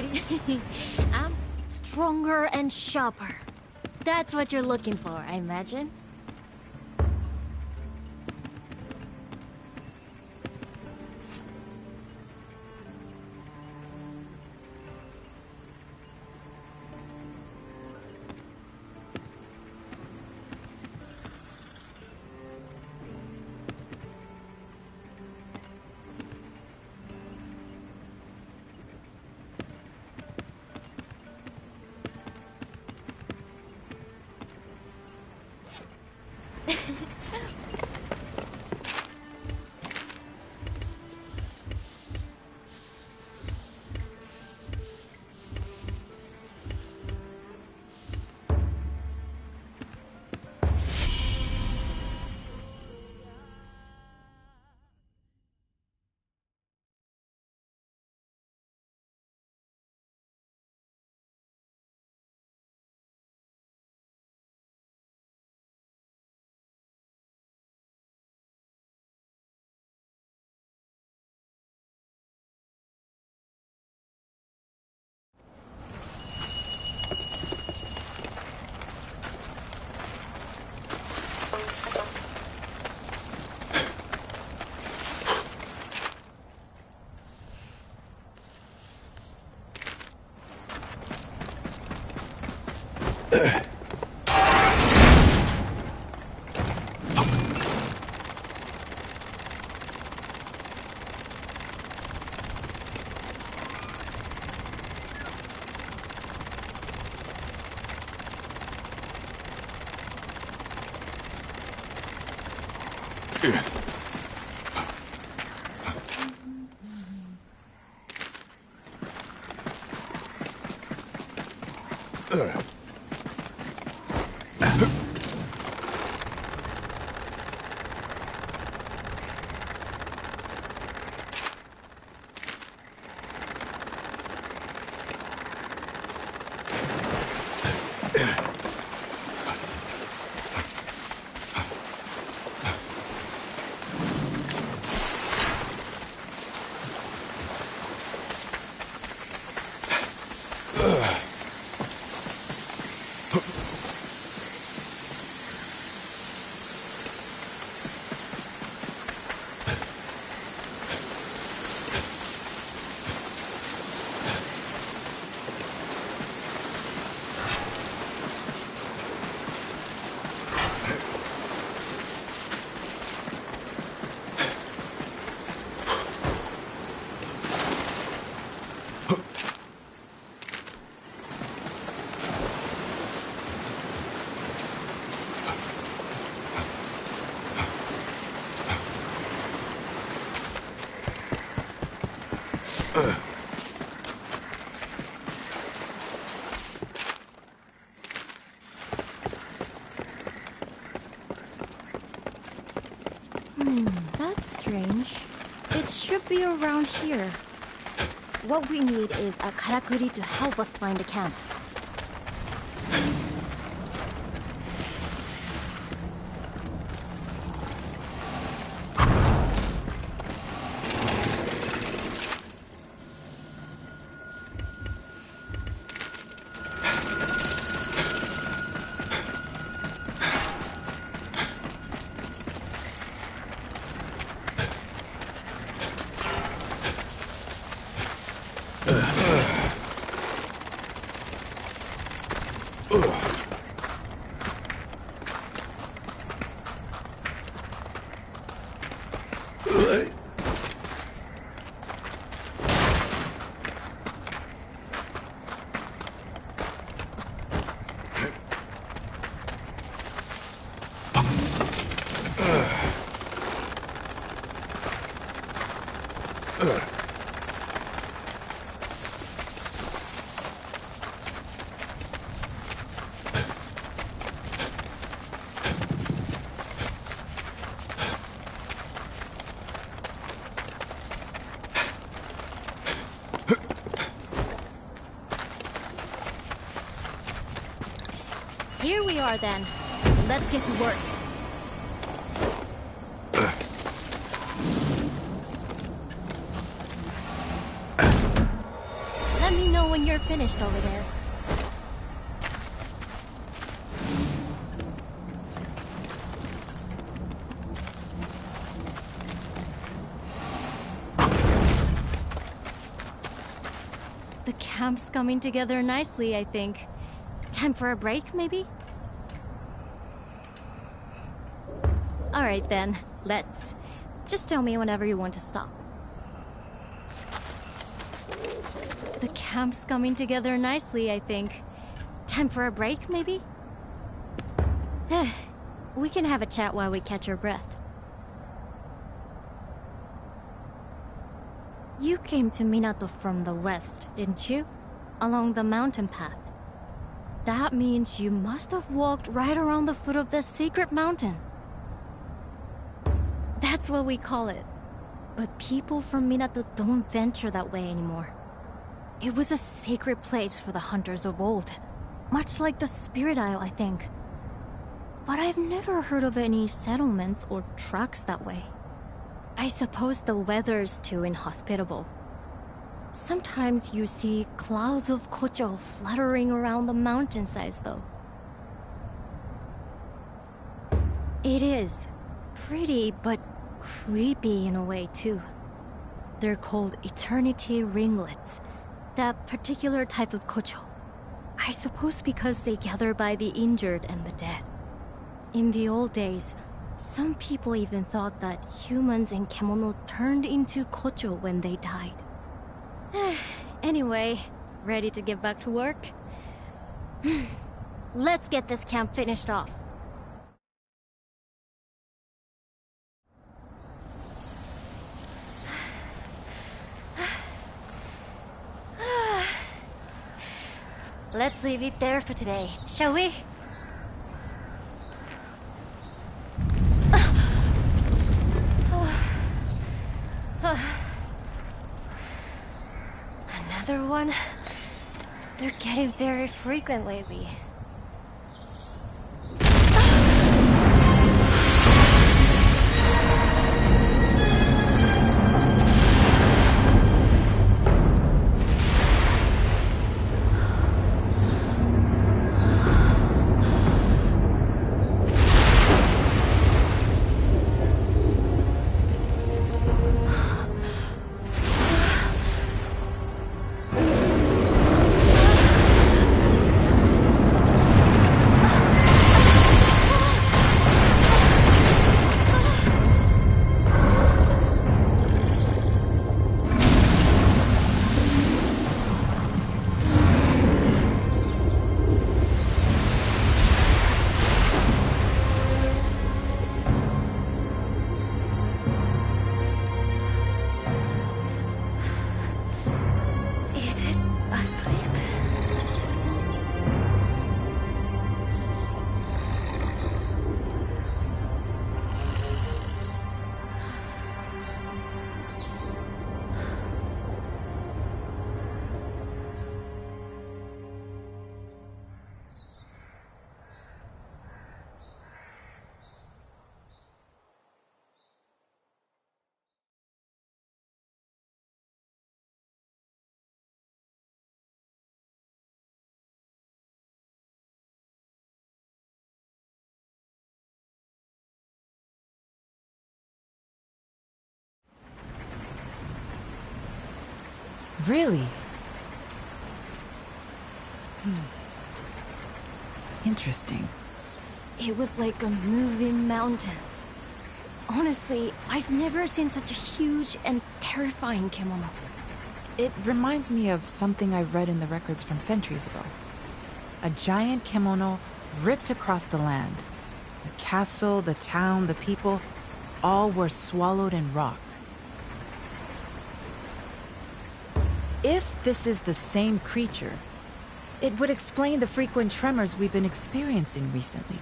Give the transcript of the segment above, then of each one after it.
right? I'm stronger and sharper. That's what you're looking for, I imagine. That's strange. It should be around here. What we need is a karakuri to help us find the camp. Here we are then. Let's get to work. Let me know when you're finished over there. The camp's coming together nicely, I think. Time for a break, maybe? Alright then, let's. Just tell me whenever you want to stop. The camp's coming together nicely, I think. Time for a break, maybe? We can have a chat while we catch our breath. You came to Minato from the west, didn't you? Along the mountain path. That means you must have walked right around the foot of the secret mountain. That's what we call it. But people from Minato don't venture that way anymore. It was a sacred place for the hunters of old. Much like the Spirit Isle, I think. But I've never heard of any settlements or tracks that way. I suppose the weather's too inhospitable. Sometimes you see clouds of kocho fluttering around the mountainsides, though. It is pretty, but creepy in a way, too. They're called eternity ringlets, that particular type of kocho. I suppose because they gather by the injured and the dead. In the old days, some people even thought that humans in kemono turned into kocho when they died. Anyway, ready to get back to work? Let's get this camp finished off. Let's leave it there for today, shall we? Another one? They're getting very frequent lately. Really? Interesting. It was like a moving mountain. Honestly, I've never seen such a huge and terrifying kemono. It reminds me of something I read in the records from centuries ago. A giant kemono ripped across the land. The castle, the town, the people, all were swallowed in rock. If this is the same creature, it would explain the frequent tremors we've been experiencing recently.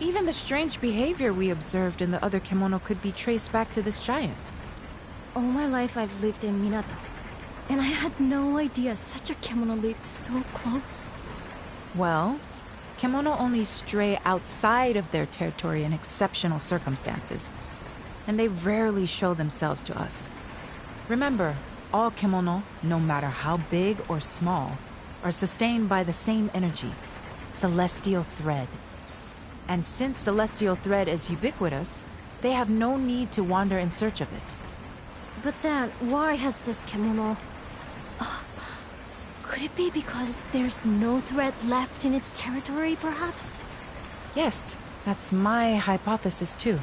Even the strange behavior we observed in the other kemono could be traced back to this giant. All my life I've lived in Minato, and I had no idea such a kemono lived so close. Well, kemono only stray outside of their territory in exceptional circumstances, and they rarely show themselves to us. Remember, All kemono, no matter how big or small, are sustained by the same energy, celestial thread. And since celestial thread is ubiquitous, they have no need to wander in search of it. But then, why has this kemono... Could it be because there's no thread left in its territory, perhaps? Yes, that's my hypothesis too.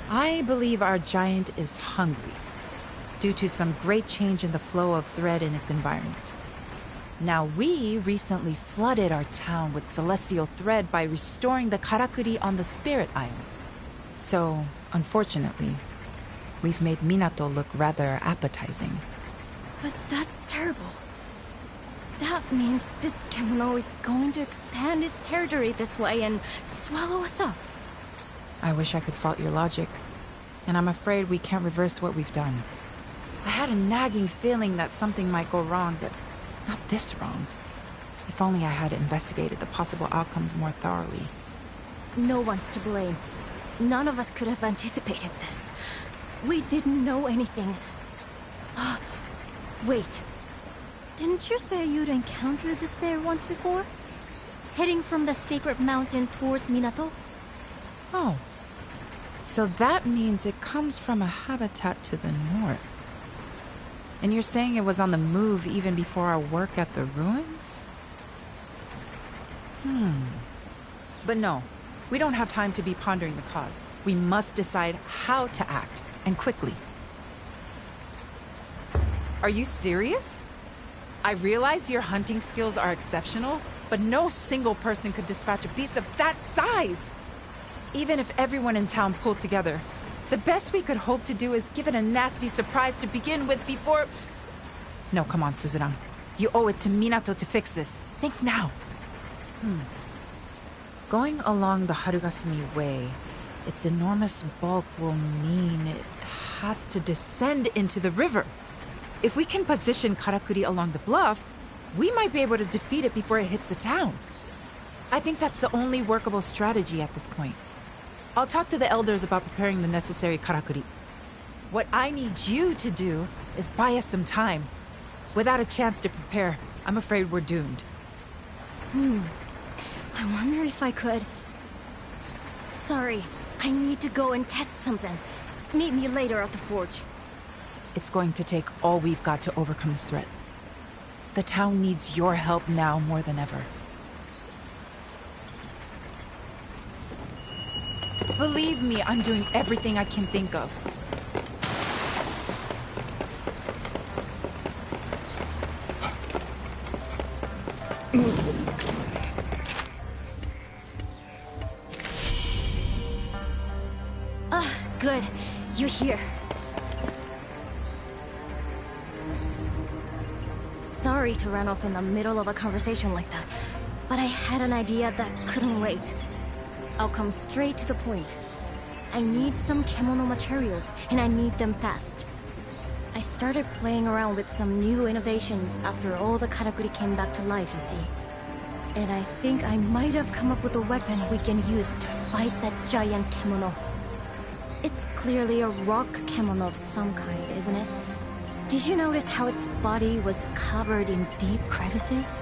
I believe our giant is hungry, due to some great change in the flow of thread in its environment. Now, we recently flooded our town with celestial thread by restoring the karakuri on the Spirit Isle. So, unfortunately, we've made Minato look rather appetizing. But that's terrible. That means this kemono is going to expand its territory this way and swallow us up. I wish I could fault your logic, and I'm afraid we can't reverse what we've done. I had a nagging feeling that something might go wrong, but not this wrong. If only I had investigated the possible outcomes more thoroughly. No one's to blame. None of us could have anticipated this. We didn't know anything. Wait. Didn't you say you'd encountered this bear once before? Heading from the sacred mountain towards Minato? Oh. So that means it comes from a habitat to the north. And you're saying it was on the move even before our work at the ruins? But no, we don't have time to be pondering the cause. We must decide how to act, and quickly. Are you serious? I realize your hunting skills are exceptional, but no single person could dispatch a beast of that size! Even if everyone in town pulled together, the best we could hope to do is give it a nasty surprise to begin with before... No, come on, Suzurang. You owe it to Minato to fix this. Think now. Going along the Harugasumi Way, its enormous bulk will mean it has to descend into the river. If we can position Karakuri along the bluff, we might be able to defeat it before it hits the town. I think that's the only workable strategy at this point. I'll talk to the elders about preparing the necessary Karakuri. What I need you to do is buy us some time. Without a chance to prepare, I'm afraid we're doomed. I wonder if I could... Sorry, I need to go and test something. Meet me later at the forge. It's going to take all we've got to overcome this threat. The town needs your help now more than ever. Believe me, I'm doing everything I can think of. Good. You're here. Sorry to run off in the middle of a conversation like that, but I had an idea that couldn't wait. I'll come straight to the point. I need some kemono materials, and I need them fast. I started playing around with some new innovations after all the karakuri came back to life, you see. And I think I might have come up with a weapon we can use to fight that giant kemono. It's clearly a rock kemono of some kind, isn't it? Did you notice how its body was covered in deep crevices?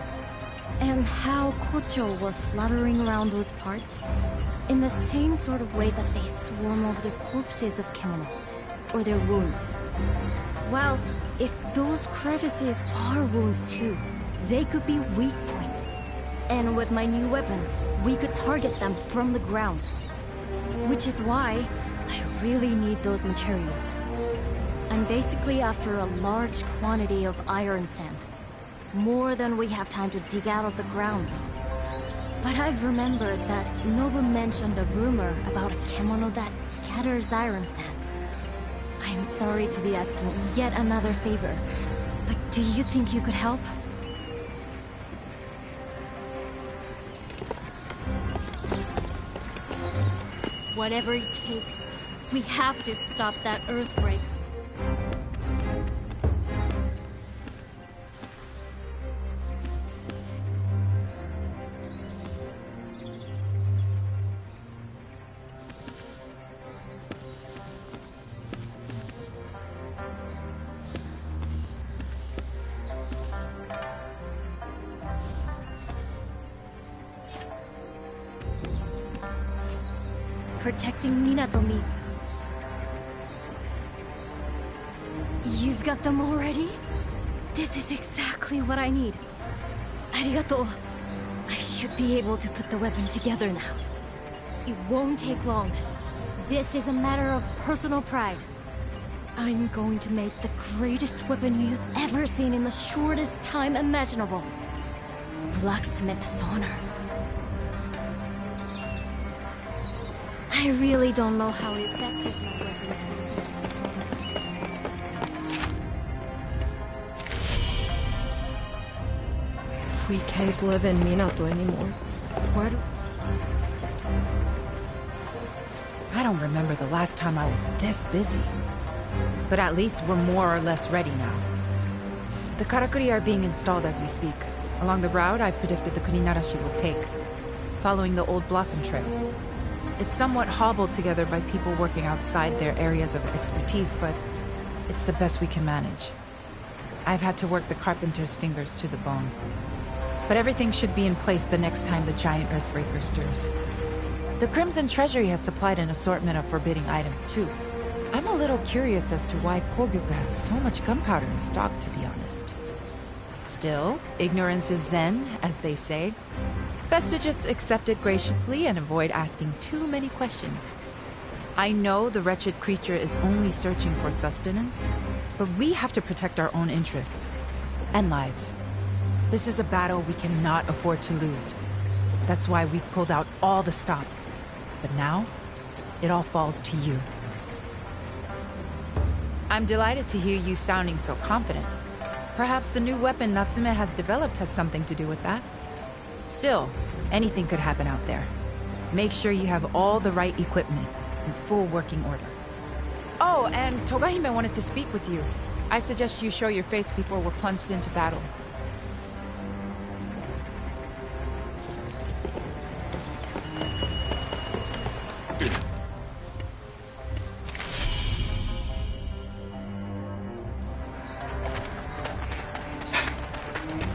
And how kocho were fluttering around those parts? In the same sort of way that they swarm over the corpses of kemono, or their wounds. Well, if those crevices are wounds too, they could be weak points. And with my new weapon, we could target them from the ground. Which is why I really need those materials. I'm basically after a large quantity of iron sand. More than we have time to dig out of the ground, though. But I've remembered that Nobu mentioned a rumor about a kemono that scatters iron sand. I'm sorry to be asking yet another favor, but do you think you could help? Whatever it takes, we have to stop that earthquake. protecting Minato me. You've got them already? This is exactly what I need. Arigato. I should be able to put the weapon together now. It won't take long. This is a matter of personal pride. I'm going to make the greatest weapon you've ever seen in the shortest time imaginable. Blacksmith's honor. I really don't know how effective my weapons will be. If we can't live in Minato anymore, why do... I don't remember the last time I was this busy. But at least we're more or less ready now. The karakuri are being installed as we speak, along the route I predicted the Kuninarashi will take, following the old Blossom Trail. It's somewhat hobbled together by people working outside their areas of expertise, but it's the best we can manage. I've had to work the carpenter's fingers to the bone. But everything should be in place the next time the giant earthbreaker stirs. The Crimson Treasury has supplied an assortment of forbidding items too. I'm a little curious as to why Kogyoku had so much gunpowder in stock, to be honest. Still, ignorance is zen, as they say. Best to just accept it graciously and avoid asking too many questions. I know the wretched creature is only searching for sustenance, but we have to protect our own interests and lives. This is a battle we cannot afford to lose. That's why we've pulled out all the stops. But now, it all falls to you. I'm delighted to hear you sounding so confident. Perhaps the new weapon Natsume has developed has something to do with that. Still, anything could happen out there. Make sure you have all the right equipment in full working order. Oh, and Togahime wanted to speak with you. I suggest you show your face before we're plunged into battle.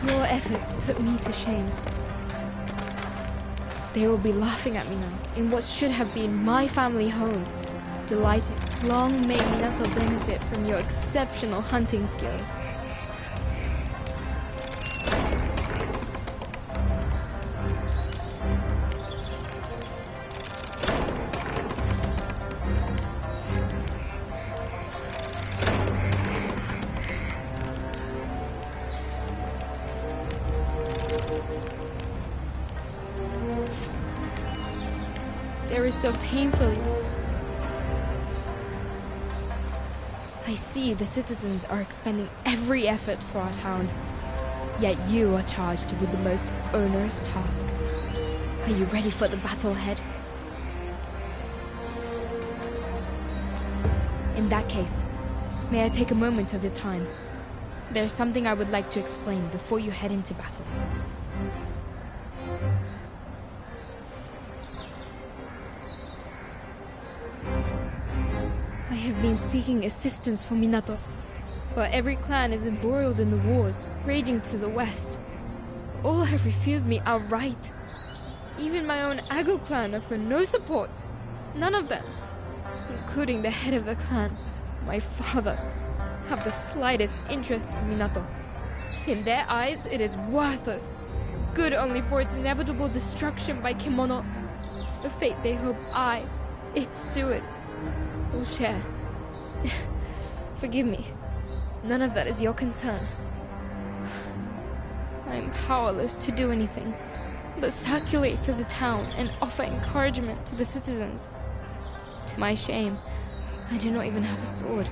Your efforts put me to shame. They will be laughing at me now, in what should have been my family home. Delighted. Long may Minato benefit from your exceptional hunting skills. There is so painfully. I see the citizens are expending every effort for our town. Yet you are charged with the most onerous task. Are you ready for the battle ahead? In that case, may I take a moment of your time? There's something I would like to explain before you head into battle. I have been seeking assistance from Minato, but every clan is embroiled in the wars raging to the west. All have refused me outright. Even my own Ago clan offer no support. None of them, including the head of the clan, my father, have the slightest interest in Minato. In their eyes, it is worthless, good only for its inevitable destruction by Kemono, the fate they hope I, its steward, will share. Forgive me. None of that is your concern. I am powerless to do anything but circulate through the town and offer encouragement to the citizens. To my shame, I do not even have a sword.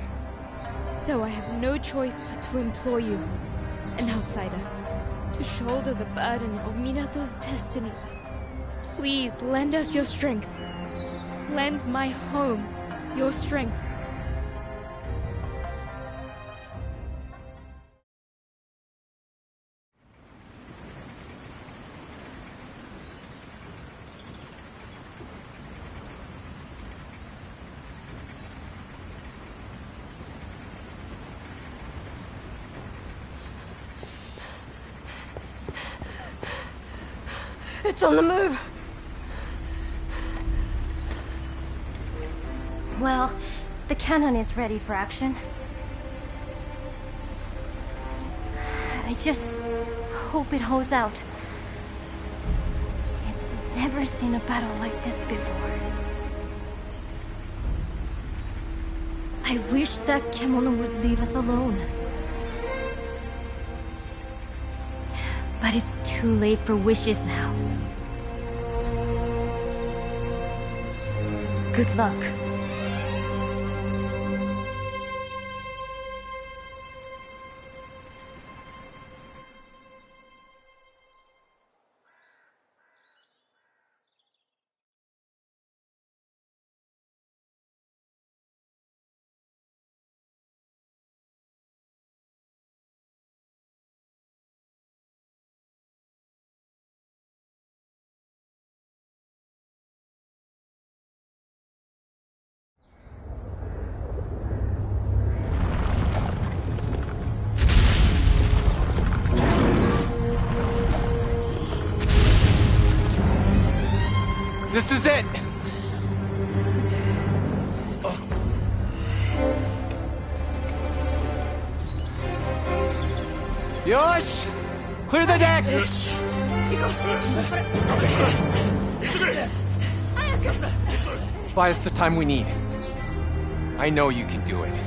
So I have no choice but to implore you, an outsider, to shoulder the burden of Minato's destiny. Please lend us your strength. Lend my home your strength. It's on the move! Well, the cannon is ready for action. I just hope it holds out. It's never seen a battle like this before. I wish that Kemono would leave us alone. But it's too late for wishes now. Good luck. This is it! Yosh! Clear the decks! Buy us the time we need. I know you can do it.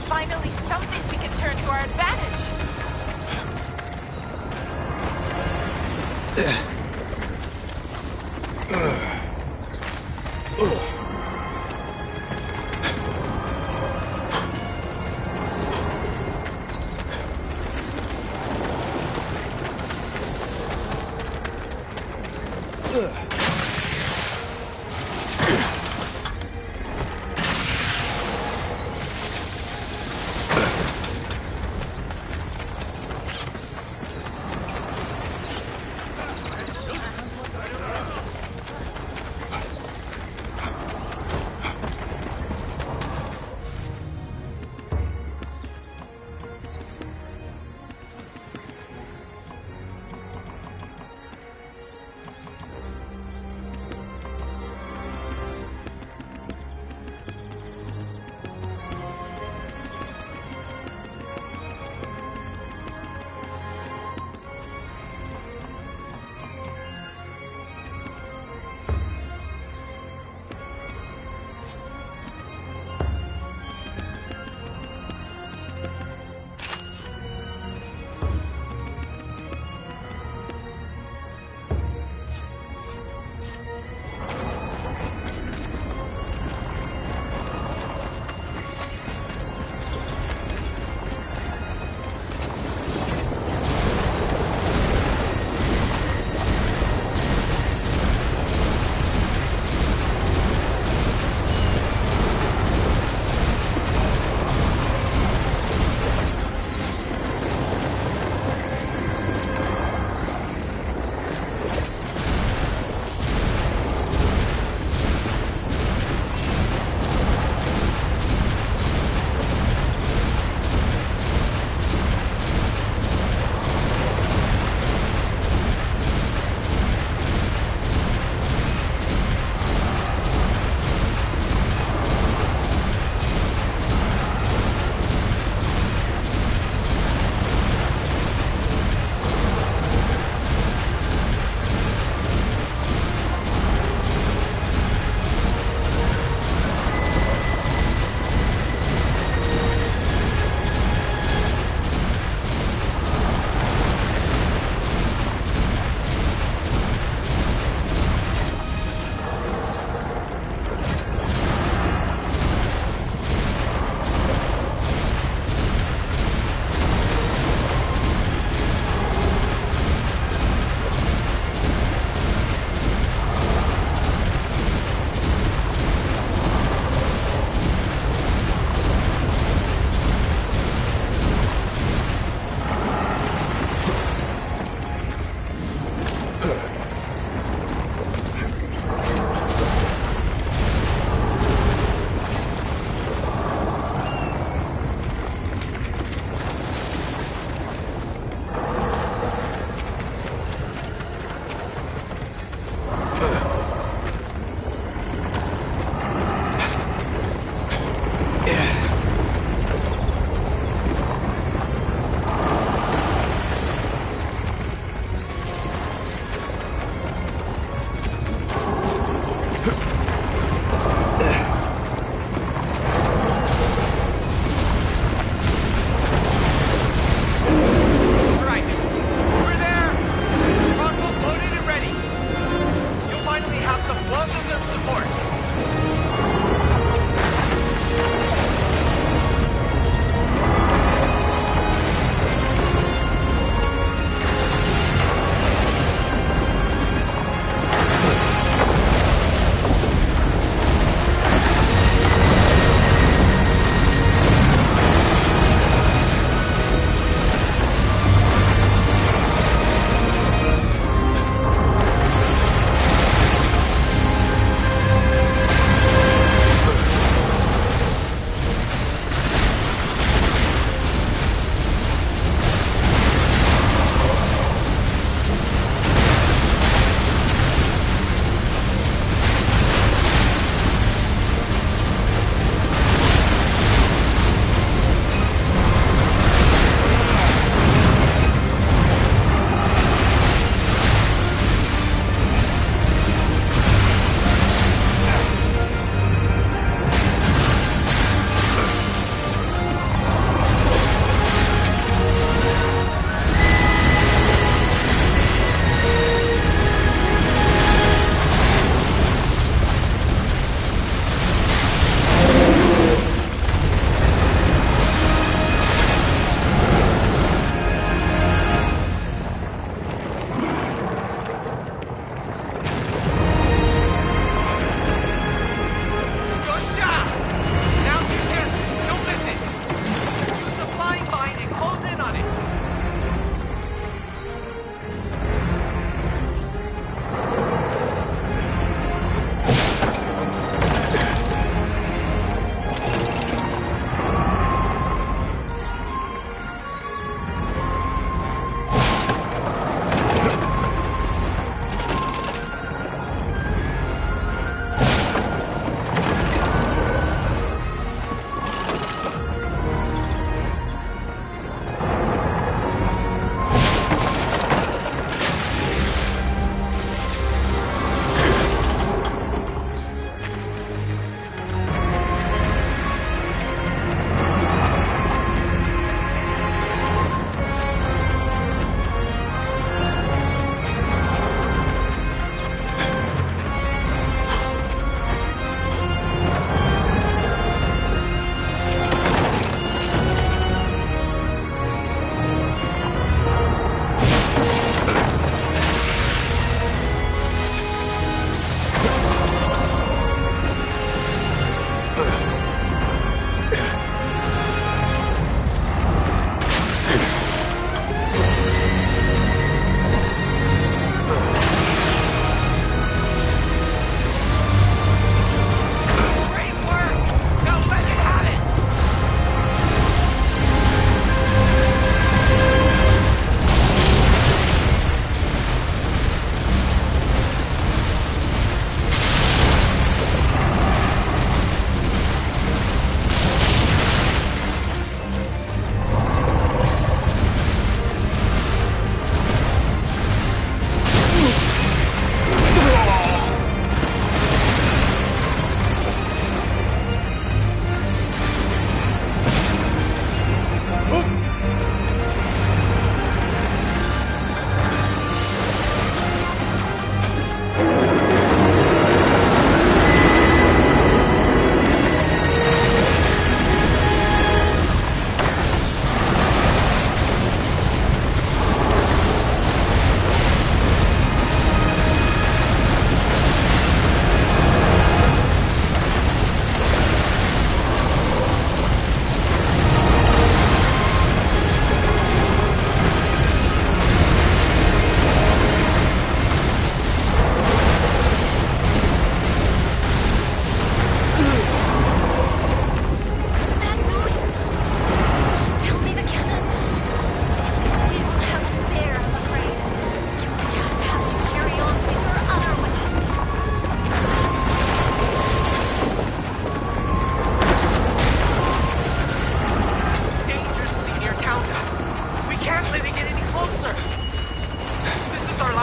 Finally, something we can turn to our advantage.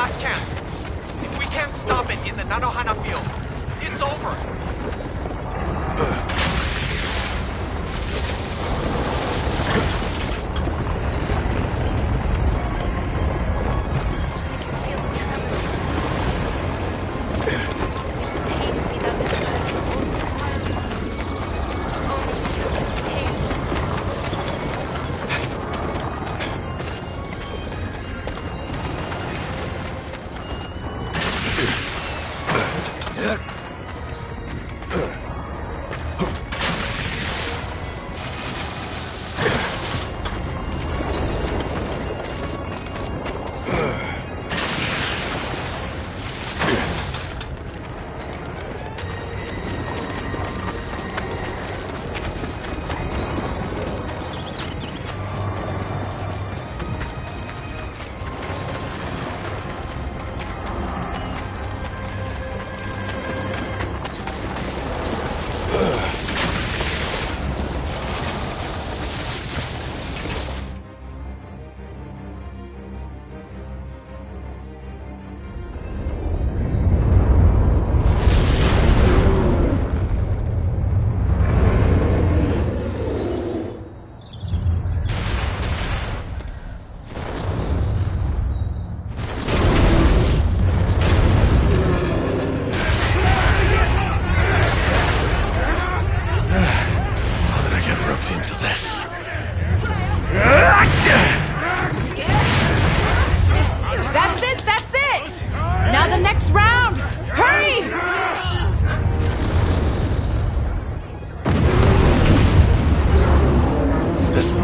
last chance. If we can't stop it in the Nanohana field, it's over.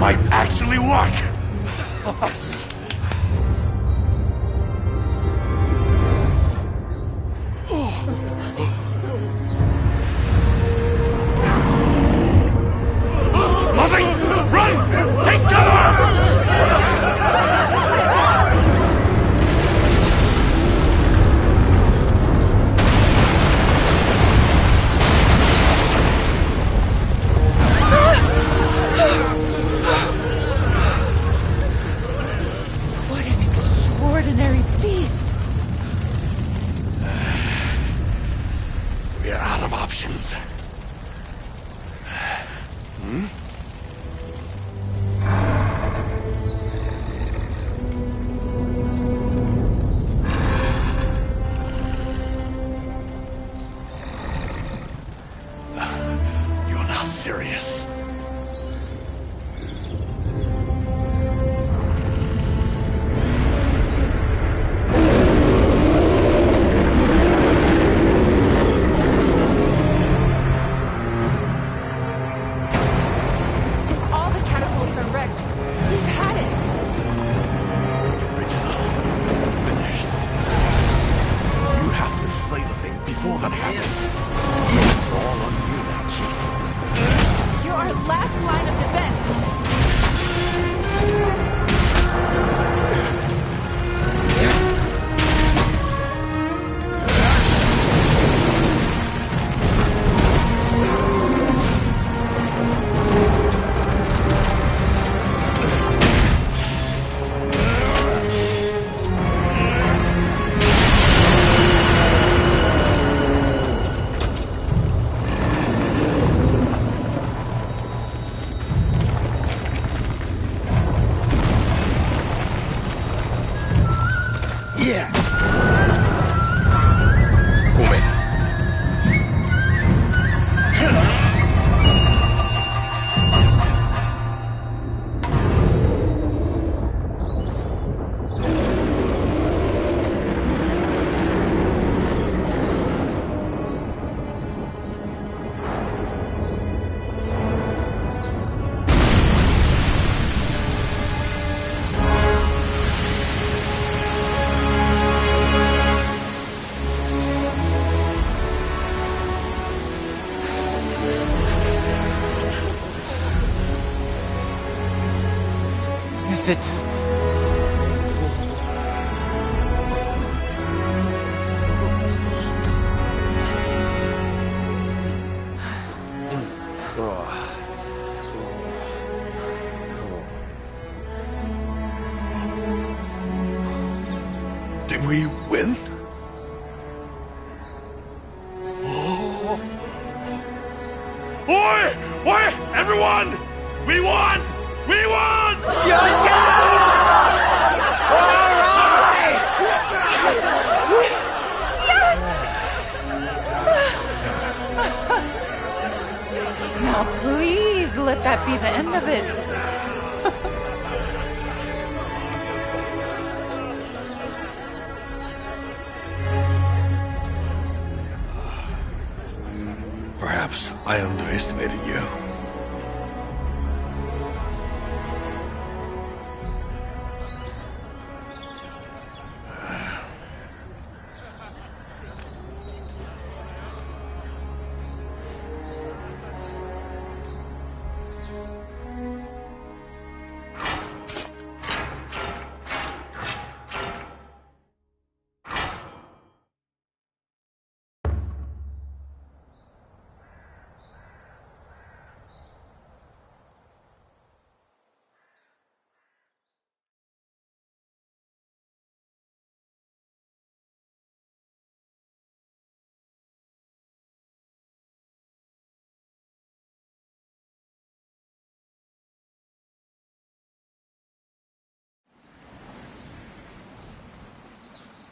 might actually work! Run! Take cover! What an extraordinary beast! We're out of options. You're not serious. If all the catapults are wrecked, we've had it! If it reaches us, it's finished. You have to slay the thing before that happens. It's all on you now, Chief. You're our last line of defense! Yeah. Is it? Did we win? Oh. Oi! Oi! Everyone! We won! We won! Now please let that be the end of it. Perhaps I underestimated you.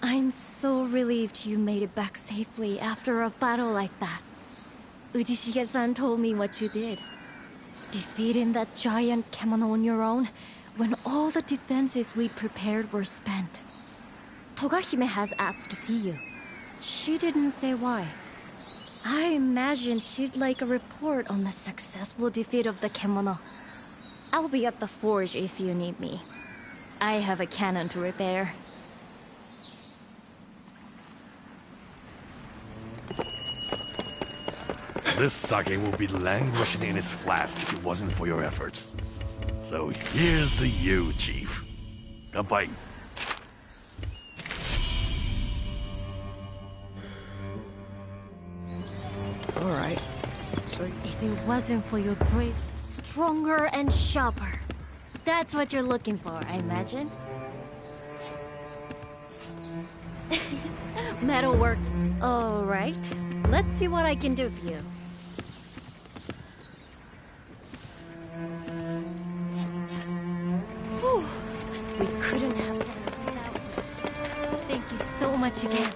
I'm so relieved you made it back safely after a battle like that. Ujishige-san told me what you did. Defeating that giant kemono on your own, when all the defenses we'd prepared were spent. Togahime has asked to see you. She didn't say why. I imagine she'd like a report on the successful defeat of the kemono. I'll be at the forge if you need me. I have a cannon to repair. This sake will be languishing in its flask if it wasn't for your efforts. So here's to you, Chief. Kanpai. Alright. So If it wasn't for your brave, stronger and sharper. That's what you're looking for, I imagine. Metalwork. All right. Let's see what I can do for you. Whew. We couldn't have done it without you. Thank you so much again.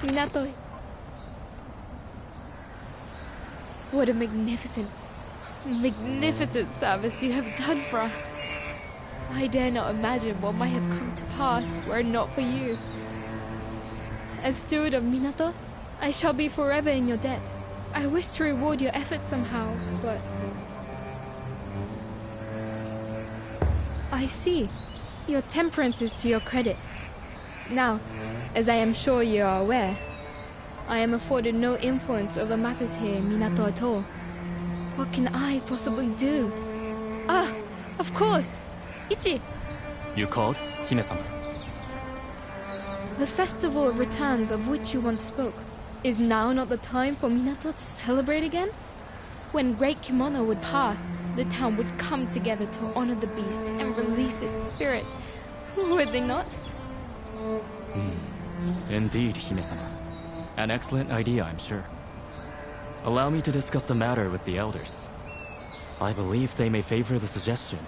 Minato. What a magnificent service you have done for us. I dare not imagine what might have come to pass were it not for you. As steward of Minato, I shall be forever in your debt. I wish to reward your efforts somehow, but... I see. Your temperance is to your credit. Now, as I am sure you are aware, I am afforded no influence over matters here in Minato at all. What can I possibly do? Ah, of course! Ichi! You called, Hime-sama? The Festival of Returns of which you once spoke. Is now not the time for Minato to celebrate again? When Great Kimono would pass, the town would come together to honor the beast and release its spirit. Would they not? Indeed, Hime-sama. An excellent idea, I'm sure. Allow me to discuss the matter with the elders. I believe they may favor the suggestion,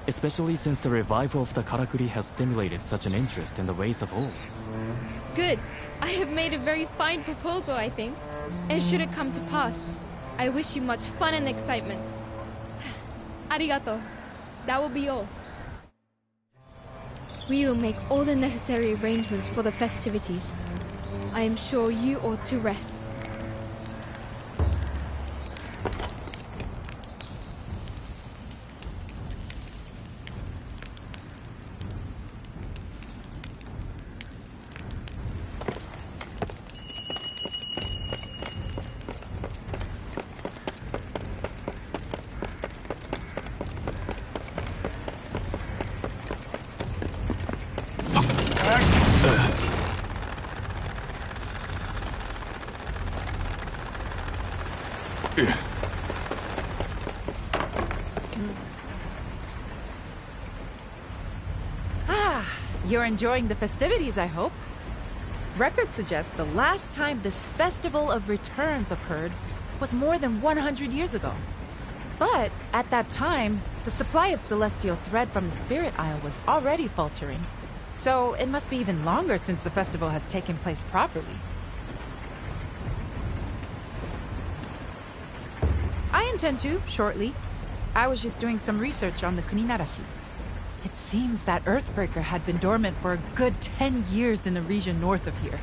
especially since the revival of the karakuri has stimulated such an interest in the ways of old. Good. I have made a very fine proposal, I think. And should it come to pass, I wish you much fun and excitement. Arigato. That will be all. We will make all the necessary arrangements for the festivities. I am sure you ought to rest. You're enjoying the festivities, I hope. Records suggest the last time this Festival of Returns occurred was more than 100 years ago. But at that time, the supply of celestial thread from the Spirit Isle was already faltering. So it must be even longer since the festival has taken place properly. I intend to, shortly. I was just doing some research on the Kuninarashi. It seems that Earthbreaker had been dormant for a good 10 years in the region north of here.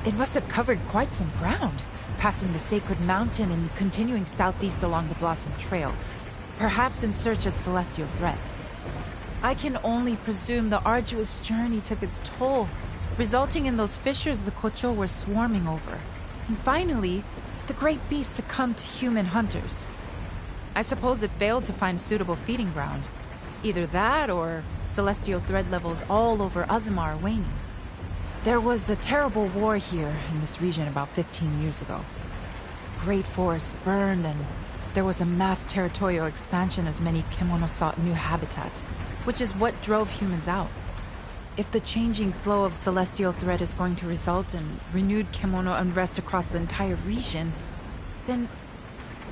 It must have covered quite some ground, passing the Sacred Mountain and continuing southeast along the Blossom Trail, perhaps in search of celestial thread. I can only presume the arduous journey took its toll, resulting in those fissures the Kocho were swarming over. And finally, the great beast succumbed to human hunters. I suppose it failed to find suitable feeding ground. Either that, or celestial thread levels all over Azuma are waning. There was a terrible war here in this region about 15 years ago. Great forests burned, and there was a mass territorial expansion as many Kemono sought new habitats, which is what drove humans out. If the changing flow of celestial thread is going to result in renewed Kemono unrest across the entire region, then,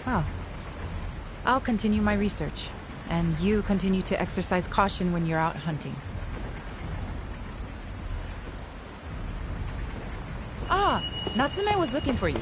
well, I'll continue my research. And you continue to exercise caution when you're out hunting. Ah, Natsume was looking for you.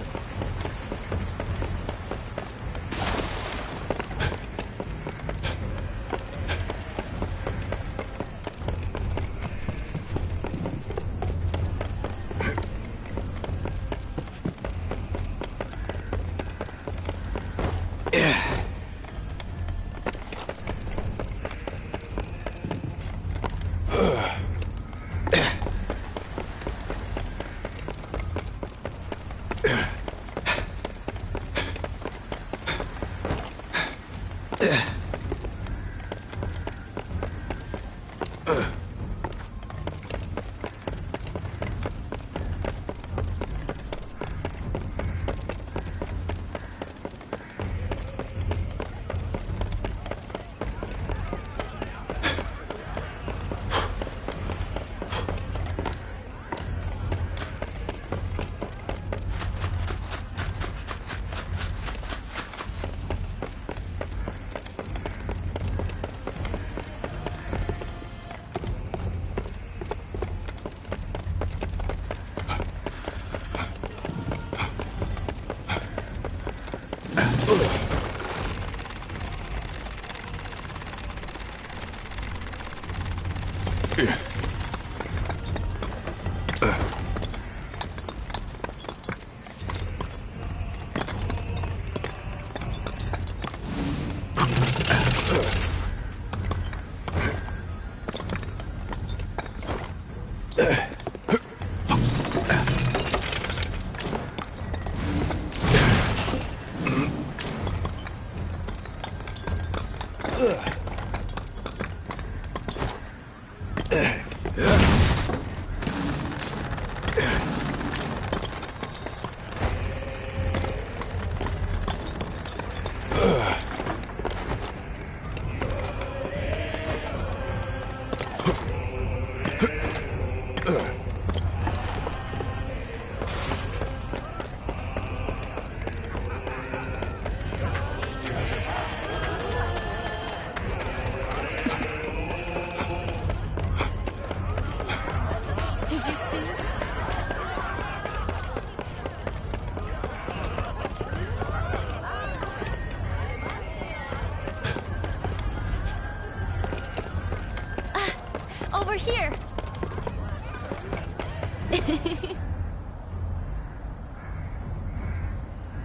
Over here!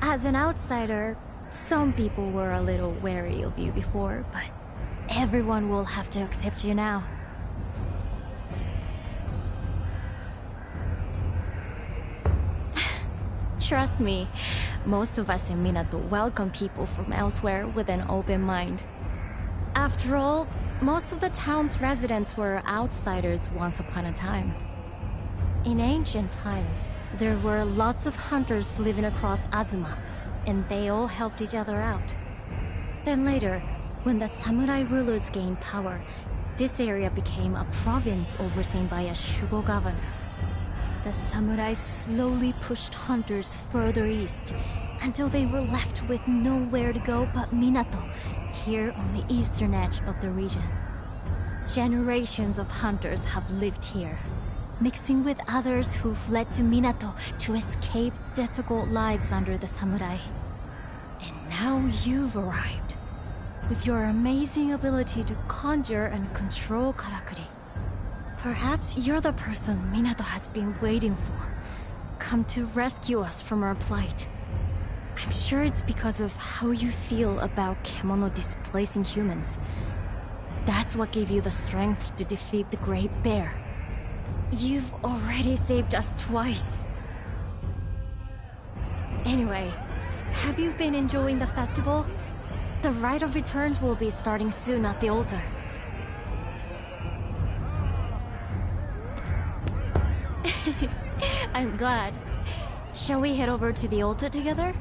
As an outsider, some people were a little wary of you before, but everyone will have to accept you now. Trust me, most of us in Minato welcome people from elsewhere with an open mind. After all, most of the town's residents were outsiders once upon a time. In ancient times, there were lots of hunters living across Azuma, and they all helped each other out. Then later, when the samurai rulers gained power, this area became a province overseen by a Shugo governor. The samurai slowly pushed hunters further east until they were left with nowhere to go but Minato, here on the eastern edge of the region. Generations of hunters have lived here, mixing with others who fled to Minato to escape difficult lives under the samurai. And now you've arrived, with your amazing ability to conjure and control karakuri. Perhaps you're the person Minato has been waiting for, come to rescue us from our plight. I'm sure it's because of how you feel about Kemono displacing humans. That's what gave you the strength to defeat the Great Bear. You've already saved us twice. Anyway, have you been enjoying the festival? The Rite of Returns will be starting soon at the altar. I'm glad. Shall we head over to the altar together?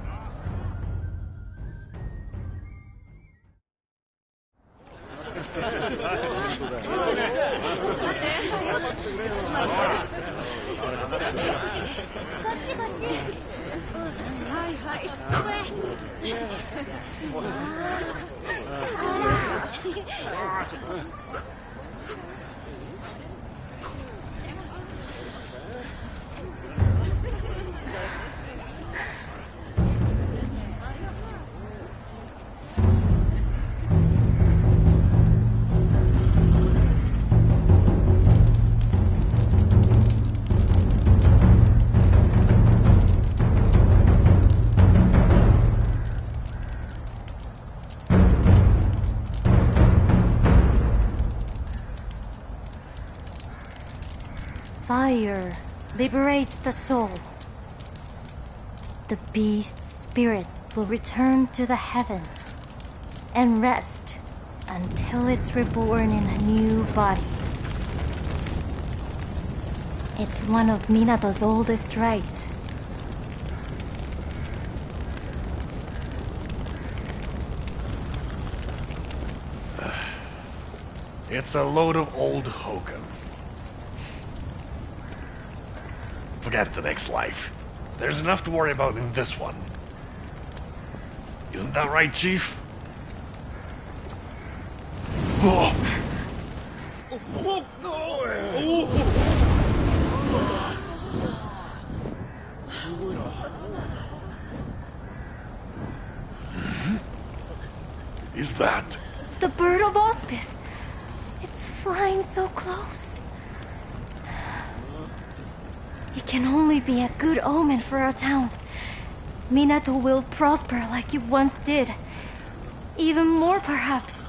Fire liberates the soul. The beast's spirit will return to the heavens and rest until it's reborn in a new body. It's one of Minato's oldest rites. It's a load of old hokum. Forget the next life. There's enough to worry about in this one. Isn't that right, Chief? Oh. Is that? The bird of auspice. It's flying so close. It can only be a good omen for our town. Minato will prosper like it once did. Even more, perhaps.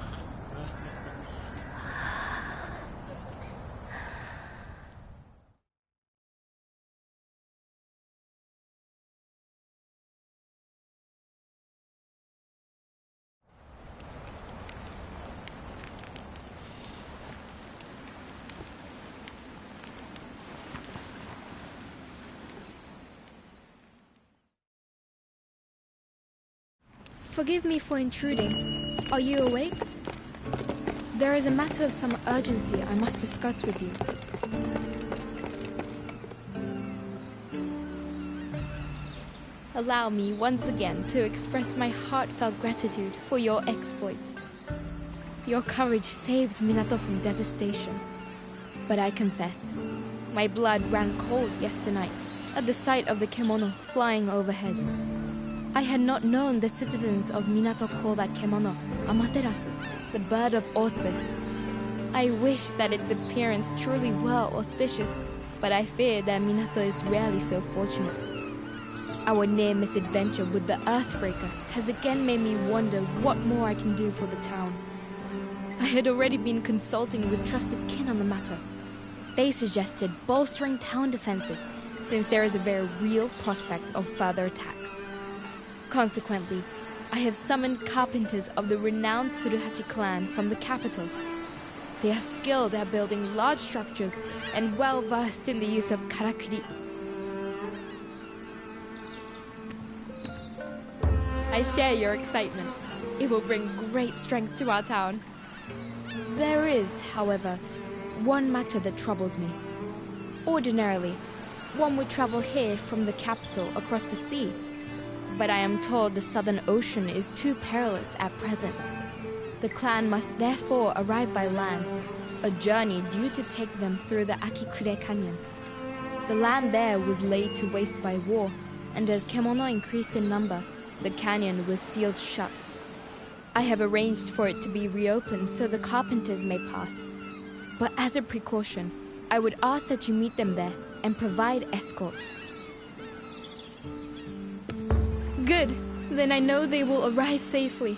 Forgive me for intruding. Are you awake? There is a matter of some urgency I must discuss with you. Allow me once again to express my heartfelt gratitude for your exploits. Your courage saved Minato from devastation. But I confess, my blood ran cold yesterday night at the sight of the kemono flying overhead. I had not known the citizens of Minato call that kemono Amaterasu, the bird of auspice. I wish that its appearance truly were auspicious, but I fear that Minato is rarely so fortunate. Our near misadventure with the Earthbreaker has again made me wonder what more I can do for the town. I had already been consulting with trusted kin on the matter. They suggested bolstering town defenses, since there is a very real prospect of further attacks. Consequently, I have summoned carpenters of the renowned Tsuruhashi clan from the capital. They are skilled at building large structures and well versed in the use of karakuri. I share your excitement. It will bring great strength to our town. There is, however, one matter that troubles me. Ordinarily, one would travel here from the capital across the sea, but I am told the Southern Ocean is too perilous at present. The clan must therefore arrive by land, a journey due to take them through the Akikure Canyon. The land there was laid to waste by war, and as Kemono increased in number, the canyon was sealed shut. I have arranged for it to be reopened so the carpenters may pass. But as a precaution, I would ask that you meet them there and provide escort. Good. Then I know they will arrive safely.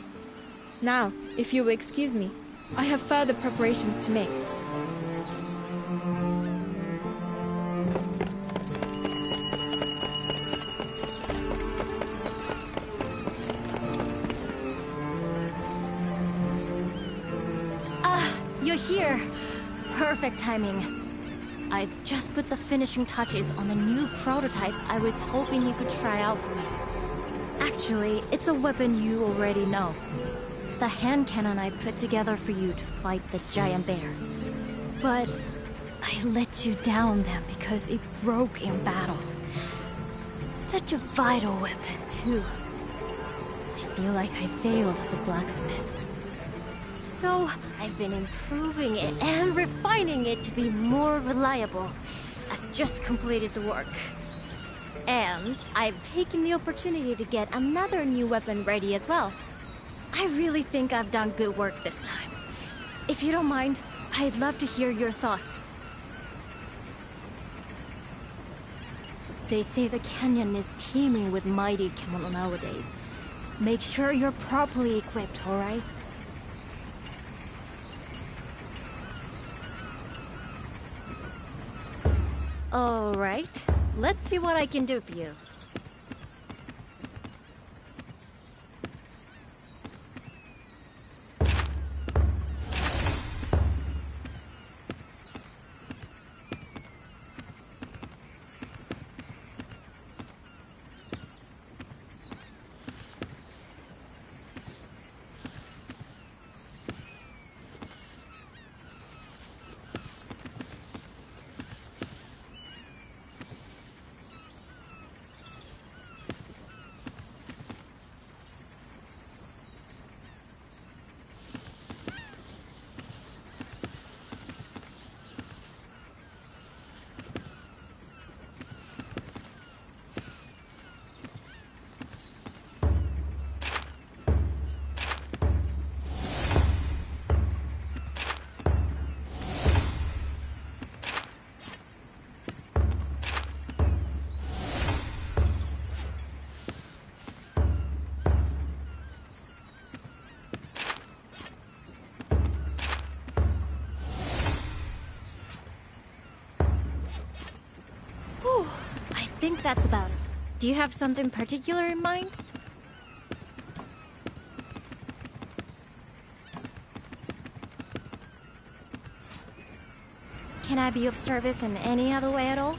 Now, if you will excuse me, I have further preparations to make. You're here. Perfect timing. I've just put the finishing touches on the new prototype I was hoping you could try out for me. Actually, it's a weapon you already know. The hand cannon I put together for you to fight the giant bear. But I let you down then because it broke in battle. Such a vital weapon, too. I feel like I failed as a blacksmith. So I've been improving it and refining it to be more reliable. I've just completed the work. And I've taken the opportunity to get another new weapon ready as well. I really think I've done good work this time. If you don't mind, I'd love to hear your thoughts. They say the canyon is teeming with mighty kemono nowadays. Make sure you're properly equipped, alright? Alright, let's see what I can do for you. I think that's about it. Do you have something particular in mind? Can I be of service in any other way at all?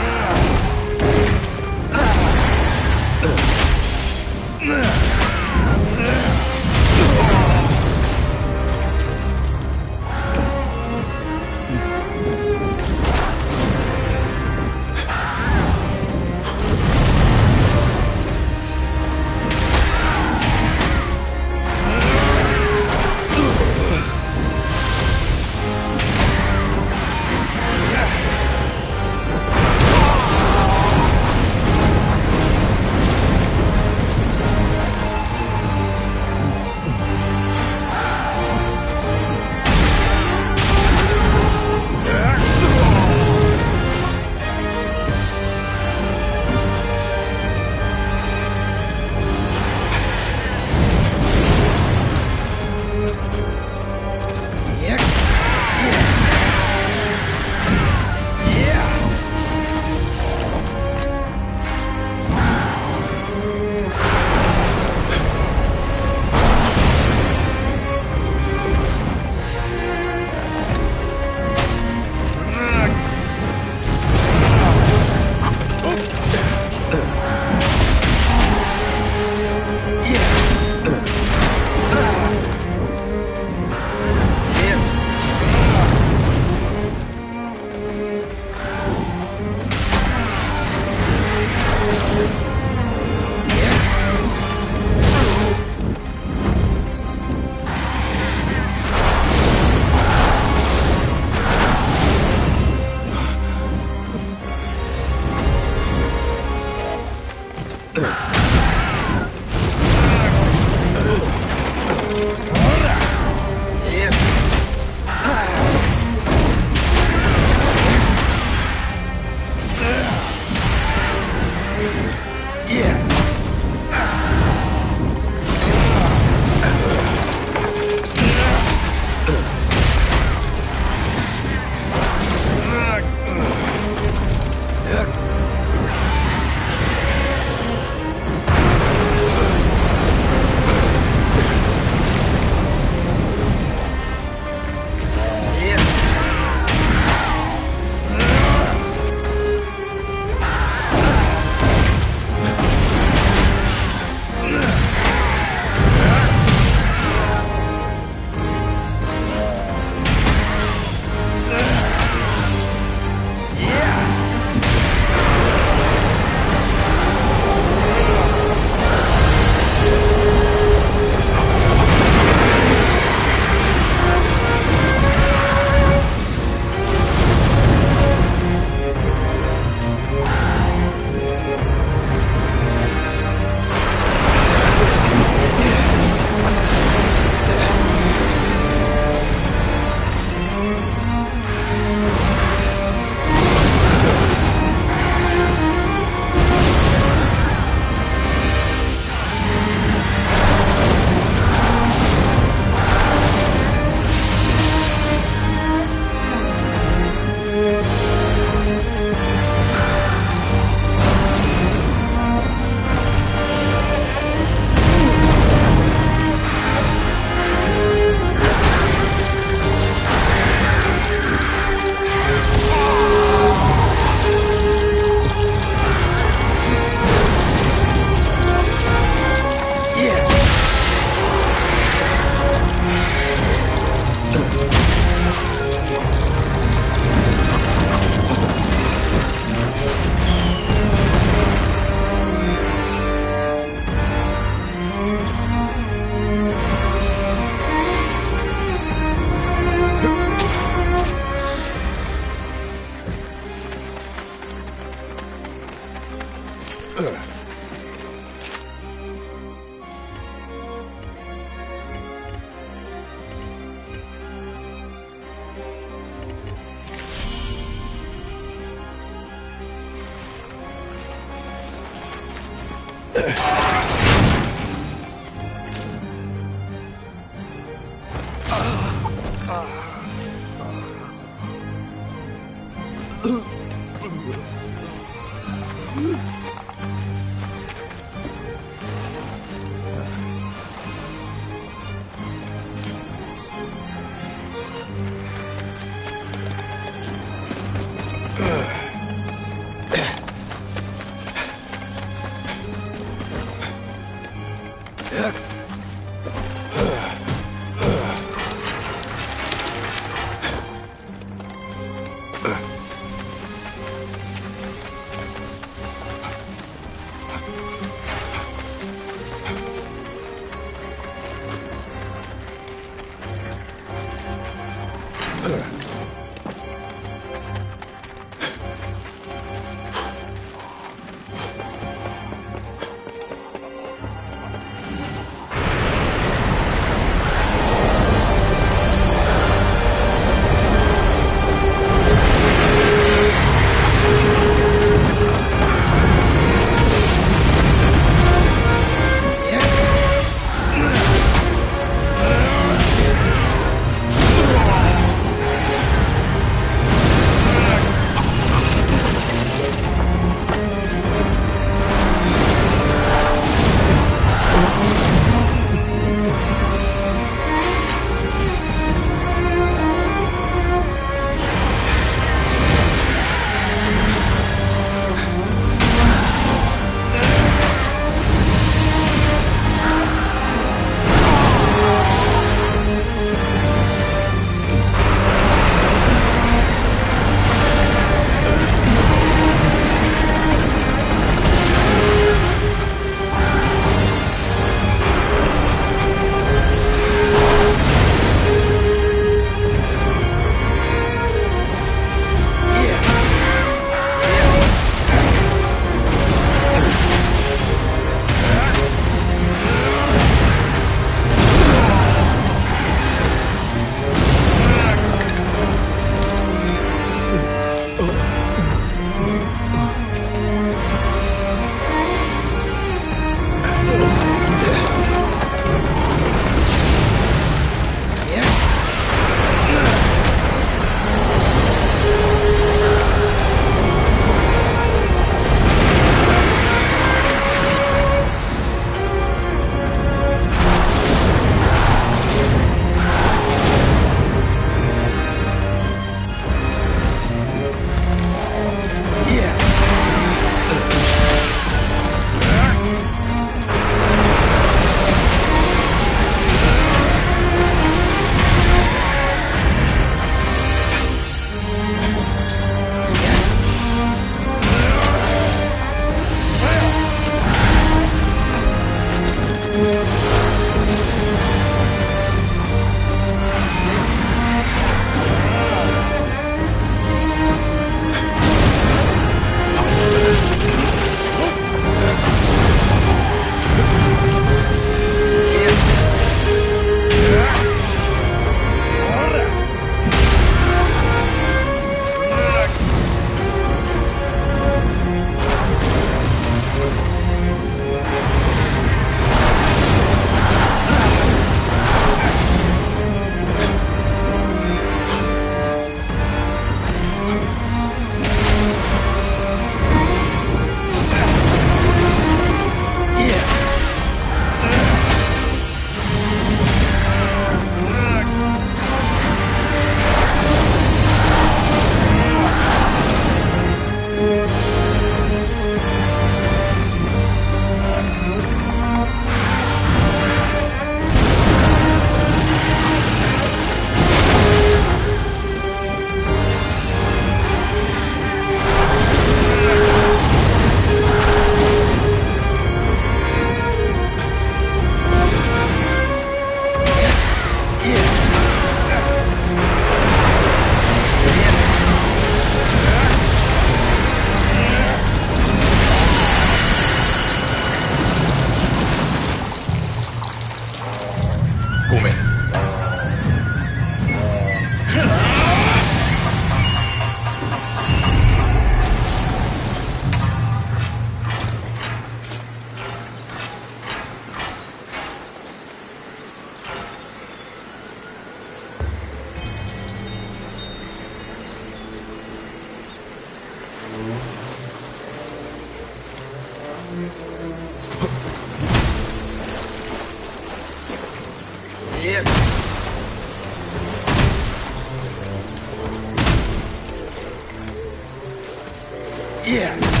Yeah.